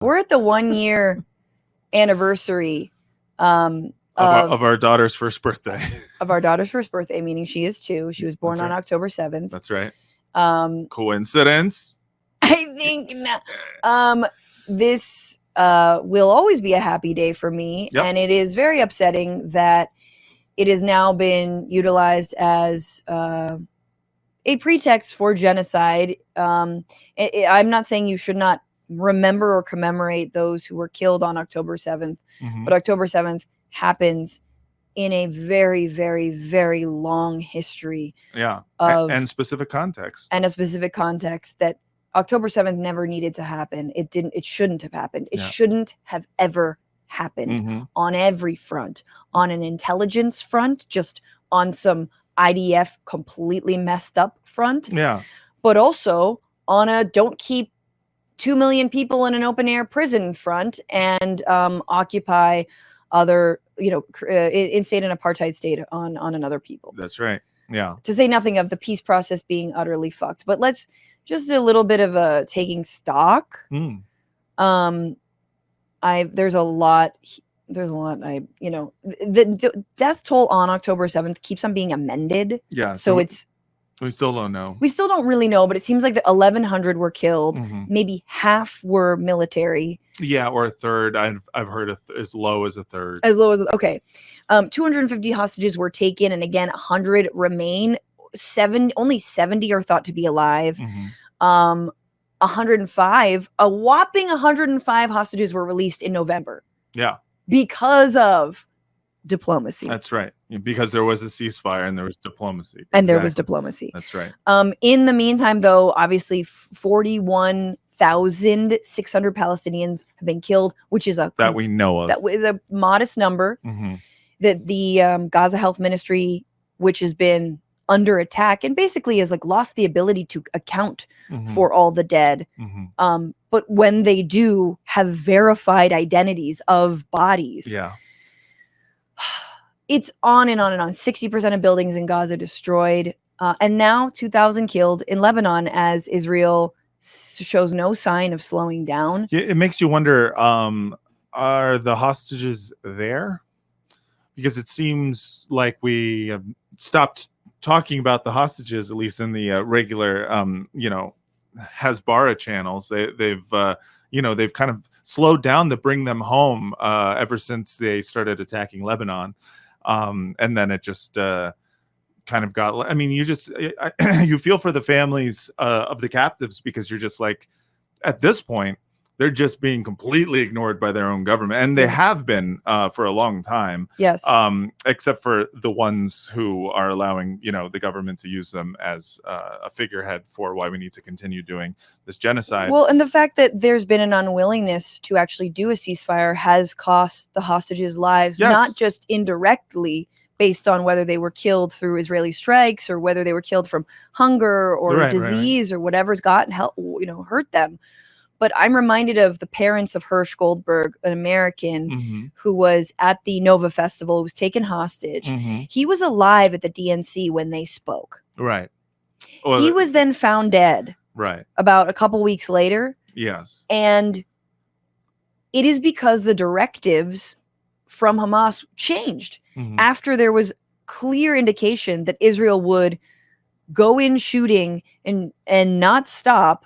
We're at the 1 year anniversary of our daughter's first birthday. Of our daughter's first birthday, meaning she is 2. She was born on October 7th. That's right. Coincidence? I think not. This will always be a happy day for me. Yep. And it is very upsetting that it has now been utilized as a pretext for genocide. I'm not saying you should not remember or commemorate those who were killed on October 7th, but October 7th happens in a very, very, very long history. Yeah. And specific context. And a specific context that October 7th never needed to happen. It shouldn't have happened. It shouldn't have ever happened on every front, on an intelligence front, just on some IDF completely messed up front. Yeah. But also on a don't keep 2 million people in an open air prison front and occupy other, instate an apartheid state on another people. That's right. Yeah. To say nothing of the peace process being utterly fucked. But let's just a little bit of a taking stock. There's a lot. The death toll on October 7th keeps on being amended. Yeah. So we still don't know. We still don't really know, but it seems like the 1,100 were killed. Maybe half were military. Yeah, or a third. I've heard as low as a third. Okay. 250 hostages were taken, and again, 100 remain. Only 70 are thought to be alive. 105, a whopping 105 hostages were released in November. Yeah. Because of diplomacy. That's right. Because there was a ceasefire and there was diplomacy. And there was diplomacy. That's right. In the meantime, though, obviously 41,600 Palestinians have been killed, which is that we know of. That is a modest number. That the Gaza Health Ministry, which has been under attack and basically has lost the ability to account for all the dead. But when they do have verified identities of bodies, it's on and on and on. 60% of buildings in Gaza destroyed, and now 2,000 killed in Lebanon as Israel shows no sign of slowing down. Yeah, it makes you wonder, are the hostages there? Because it seems like we have stopped talking about the hostages, at least in the regular, Hasbara channels. They've kind of slowed down to bring them home ever since they started attacking Lebanon. And then it just kind of got, you feel for the families of the captives, because you're just like, at this point, they're just being completely ignored by their own government. And they have been for a long time. Yes. Except for the ones who are allowing, the government to use them as a figurehead for why we need to continue doing this genocide. Well, and the fact that there's been an unwillingness to actually do a ceasefire has cost the hostages lives, not just indirectly based on whether they were killed through Israeli strikes or whether they were killed from hunger or disease or whatever's hurt them. But I'm reminded of the parents of Hirsch Goldberg, an American who was at the Nova Festival, was taken hostage. He was alive at the DNC when they spoke. Right. Well, he was then found dead. Right. About a couple weeks later. Yes. And it is because the directives from Hamas changed after there was clear indication that Israel would go in shooting and not stop.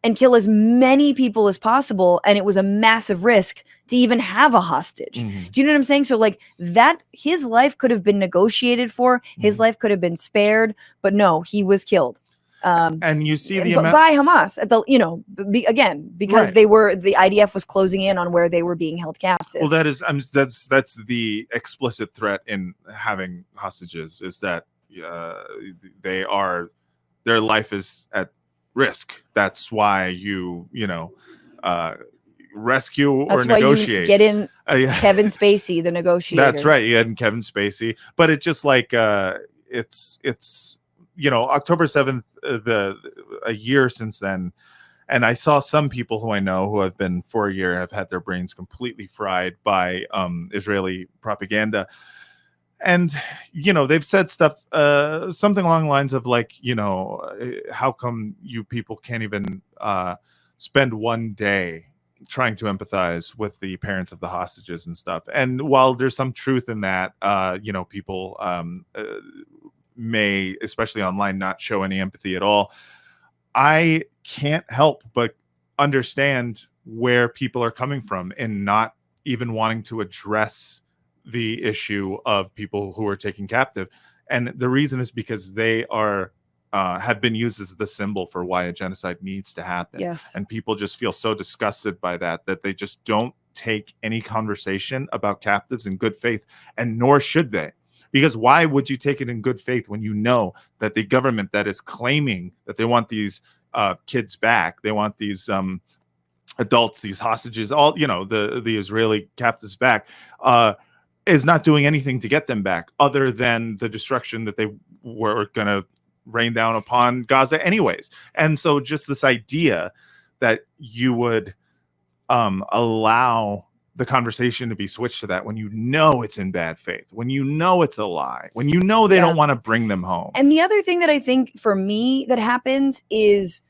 And kill as many people as possible. And it was a massive risk to even have a hostage. Do you know what I'm saying? So that his life could have been negotiated for, his life could have been spared, but no, he was killed. And you see by Hamas at the, because the IDF was closing in on where they were being held captive. Well, that's the explicit threat in having hostages, is that their life is at risk. That's why you rescue or negotiate. You get in Kevin Spacey, the negotiator. That's right. You had in Kevin Spacey, but it's just it's October 7th, a year since then, and I saw some people who I know who have been for a year have had their brains completely fried by Israeli propaganda. And, they've said stuff, something along the lines of how come you people can't even spend one day trying to empathize with the parents of the hostages and stuff. And while there's some truth in that, people may, especially online, not show any empathy at all. I can't help but understand where people are coming from and not even wanting to address the issue of people who are taken captive. And the reason is because they are have been used as the symbol for why a genocide needs to happen. Yes. And people just feel so disgusted by that they just don't take any conversation about captives in good faith, and nor should they. Because why would you take it in good faith when you know that the government that is claiming that they want these kids back, they want these adults, these hostages, all, the Israeli captives back, is not doing anything to get them back other than the destruction that they were going to rain down upon Gaza anyways. And so just this idea that you would allow the conversation to be switched to that when you know it's in bad faith, when you know it's a lie, when you know they don't want to bring them home. And the other thing that I think for me that happens is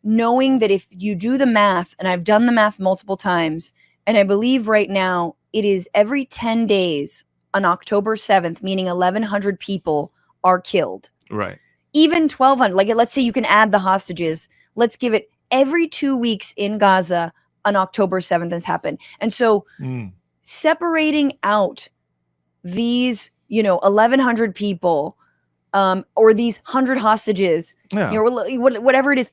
knowing that if you do the math, and I've done the math multiple times, and I believe right now it is every 10 days on October 7th, meaning 1,100 people are killed. Right. Even 1,200, like let's say you can add the hostages, let's give it every 2 weeks in Gaza on October 7th has happened. And so separating out these, 1,100 people or these 100 hostages, whatever it is,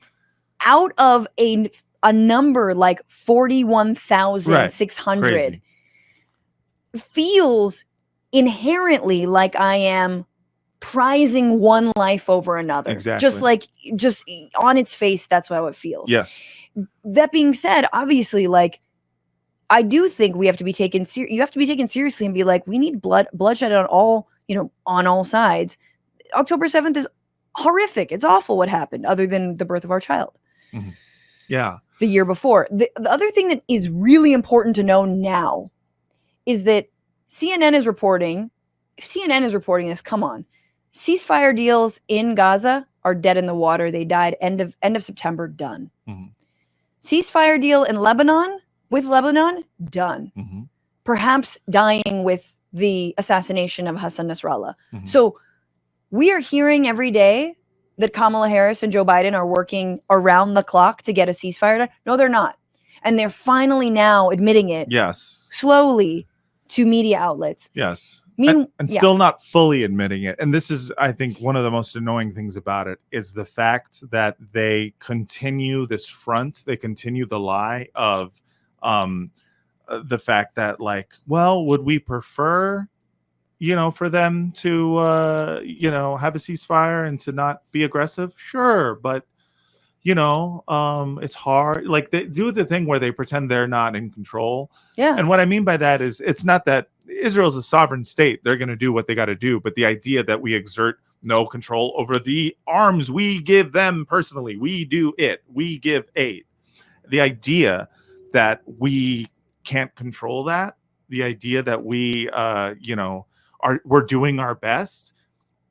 out of a number like 41,600 feels inherently like I am prizing one life over another. Exactly. Just on its face, that's how it feels. Yes. That being said, obviously, I do think we have to be taken you have to be taken seriously and be like, we need bloodshed on all sides. October 7th is horrific. It's awful what happened, other than the birth of our child. Mm-hmm. Yeah. The year before. The other thing that is really important to know now is that CNN is reporting. If CNN is reporting this, come on. Ceasefire deals in Gaza are dead in the water. They died end of September, done. Mm-hmm. Ceasefire deal in Lebanon, done. Mm-hmm. Perhaps dying with the assassination of Hassan Nasrallah. Mm-hmm. So we are hearing every day that Kamala Harris and Joe Biden are working around the clock to get a ceasefire done. No, they're not. And they're finally now admitting it. Yes. Slowly to media outlets. Yes. And still not fully admitting it. And this is, I think, one of the most annoying things about it is the fact that they continue this front. They continue the lie of the fact that, would we prefer, for them to, have a ceasefire and to not be aggressive? Sure. But, it's hard. They do the thing where they pretend they're not in control. Yeah. And what I mean by that is it's not that Israel's a sovereign state. They're going to do what they got to do. But the idea that we exert no control over the arms we give them personally, we do it. We give aid. The idea that we can't control that, the idea that we, we're doing our best.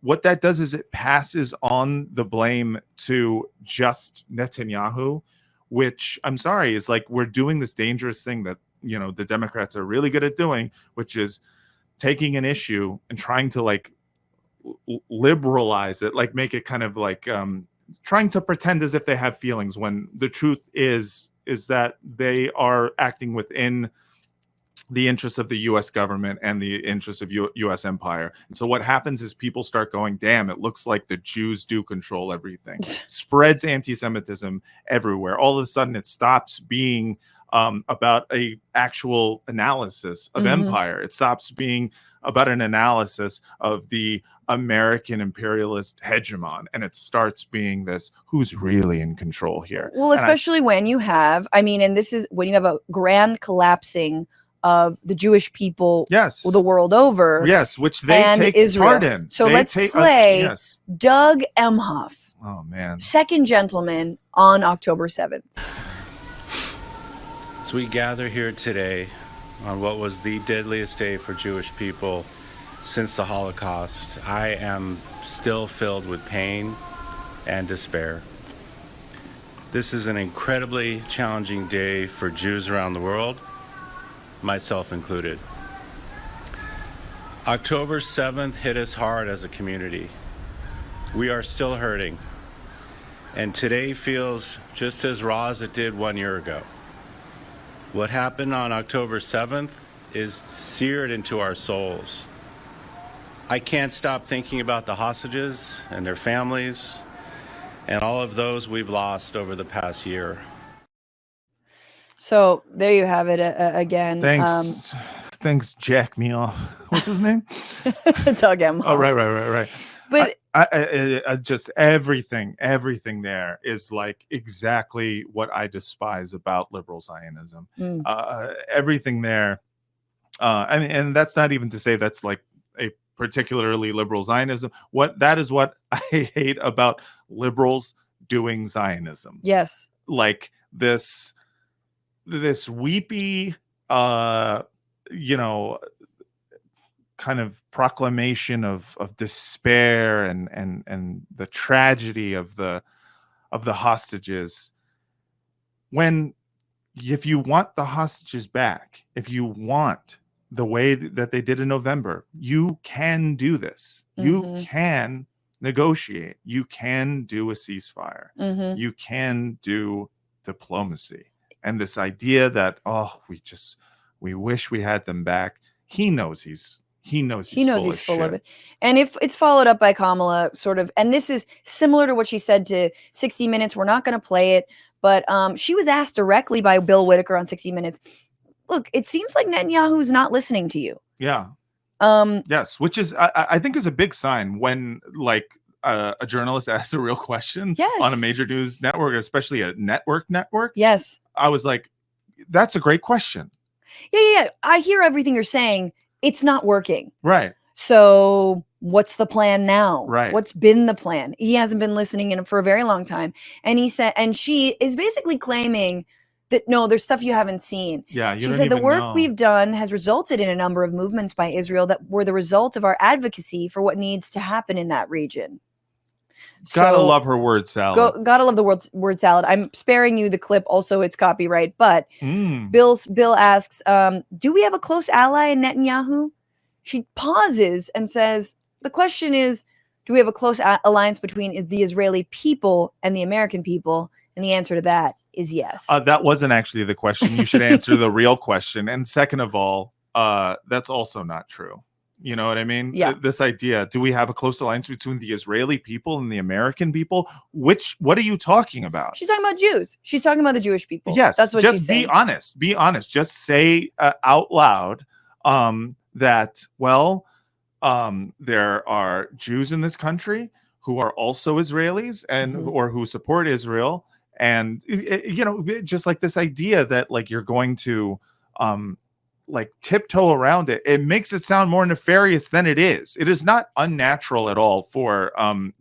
What that does is it passes on the blame to just Netanyahu, which I'm sorry is we're doing this dangerous thing that the Democrats are really good at doing, which is taking an issue and trying to liberalize it, make it kind of trying to pretend as if they have feelings, when the truth is that they are acting within the interests of the U.S. government and the interests of U.S. empire. And so what happens is people start going, damn, it looks like the Jews do control everything. Spreads anti-Semitism everywhere. All of a sudden it stops being about a actual analysis of empire. It stops being about an analysis of the American imperialist hegemon, and it starts being this, who's really in control here? Well, especially when you have, and this is when you have a grand collapsing of the Jewish people the world over. Yes, which they take Israel. part in. So let's play Doug Emhoff. Oh, man. Second gentleman on October 7th. So we gather here today on what was the deadliest day for Jewish people since the Holocaust. I am still filled with pain and despair. This is an incredibly challenging day for Jews around the world, myself included. October 7th hit us hard as a community. We are still hurting, and today feels just as raw as it did 1 year ago. What happened on October 7th is seared into our souls. I can't stop thinking about the hostages and their families and all of those we've lost over the past year. So there you have it again. Thanks, Jack me off. What's his name? Doug Emhoff. Oh, right. But I just everything there is like exactly what I despise about liberal Zionism. Everything there. I mean, and that's not even to say that's like a particularly liberal Zionism. That is what I hate about liberals doing Zionism. Yes. Like this weepy, kind of proclamation of despair and the tragedy of the hostages. When, if you want the hostages back, if you want the way that they did in November, you can do this. You can negotiate. You can do a ceasefire. You can do diplomacy. And this idea that, we wish we had them back. He knows he's full of it. And if it's followed up by Kamala sort of, and this is similar to what she said to 60 Minutes, we're not going to play it, but she was asked directly by Bill Whitaker on 60 Minutes, look, it seems like Netanyahu's not listening to you. Yeah. Yes, which is, I think is a big sign when like a journalist asks a real question on a major news network, especially a network. Yes. I was like, that's a great question. Yeah. I hear everything you're saying. It's not working. Right. So what's the plan now? Right. What's been the plan? He hasn't been listening for a very long time. And he said, and she is basically claiming that, no, there's stuff you haven't seen. Yeah. She said the work we've done has resulted in a number of movements by Israel that were the result of our advocacy for what needs to happen in that region. Gotta love her word salad. Gotta love the word salad. I'm sparing you the clip. Also, it's copyright. But Bill asks, do we have a close ally in Netanyahu? She pauses and says, the question is, do we have a close alliance between the Israeli people and the American people? And the answer to that is yes. That wasn't actually the question. You should answer the real question. And second of all, that's also not true. You know what I mean? Yeah. This idea, do we have a close alliance between the Israeli people and the American people? What are you talking about? She's talking about Jews. She's talking about the Jewish people. Yes. That's what she's saying. Be honest. Just say out loud that, there are Jews in this country who are also Israelis and or who support Israel. And, just like this idea that like you're going to like tiptoe around it, it makes it sound more nefarious than it is. It is not unnatural at all for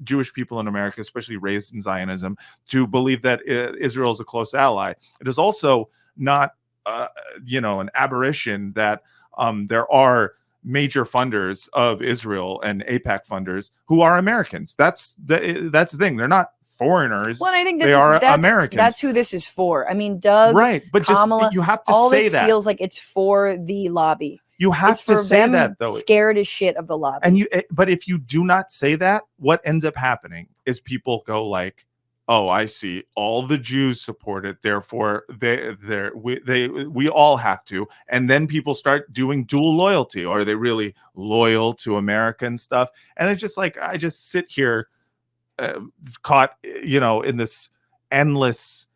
Jewish people in America, especially raised in Zionism, to believe that Israel is a close ally. It is also not, an aberration that there are major funders of Israel and AIPAC funders who are Americans. That's the thing. They're not foreigners. Well, I think they are Americans. That's who this is for. I mean, Doug, right? But Kamala, just you have to all say this that feels like it's for the lobby. You have to say that though. Scared as shit of the lobby. And but if you do not say that, what ends up happening is people go like, "Oh, I see. All the Jews support it. Therefore, we all have to." And then people start doing dual loyalty. Or are they really loyal to America and stuff? And it's just like I just sit here. Caught, in this endless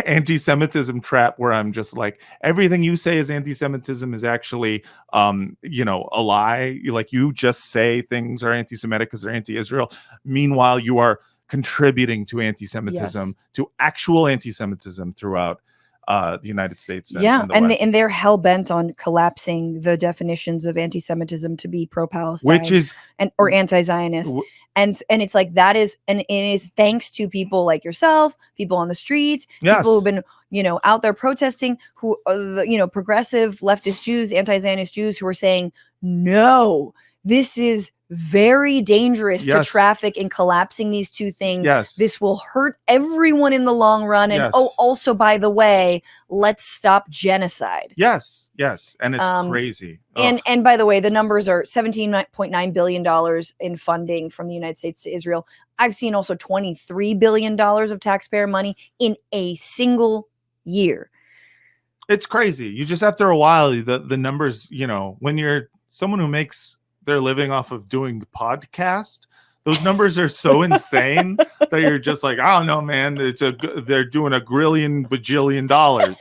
anti-Semitism trap where I'm just like, everything you say is anti-Semitism is actually, a lie. You just say things are anti-Semitic because they're anti-Israel. Meanwhile, you are contributing to anti-Semitism, to actual anti-Semitism throughout the United States. And they're hell bent on collapsing the definitions of anti-Semitism to be pro-Palestine, or anti-Zionist. And it's like that is, and it is thanks to people like yourself, people on the streets, people who've been, out there protesting, who, progressive leftist Jews, anti-Zionist Jews who are saying, no, this is very dangerous to Yes. traffic in collapsing these two things. Yes. This will hurt everyone in the long run. And Yes. also, by the way, let's stop genocide. Yes. And it's crazy. And by the way, the numbers are $17.9 billion in funding from the United States to Israel. I've seen also $23 billion of taxpayer money in a single year. It's crazy. You just after a while, the numbers, you know, when you're someone who makes their living off of doing podcast, those numbers are so insane that you're just like, I don't know, man. They're doing a bajillion dollars.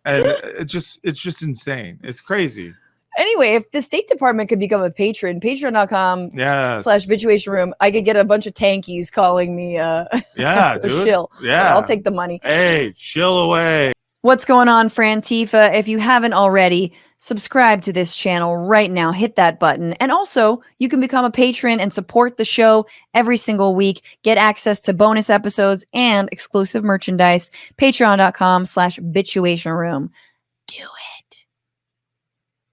And it's just insane. It's crazy. Anyway, if the State Department could become a patron, patreon.com /Bitchuation room, I could get a bunch of tankies calling me yeah, dude. shill. Yeah. I'll take the money. Hey, chill away. What's going on, Frantifa? If you haven't already, subscribe to this channel right now. Hit that button. And also, you can become a patron and support the show every single week. Get access to bonus episodes and exclusive merchandise. Patreon.com /Bitchuation room. Do it.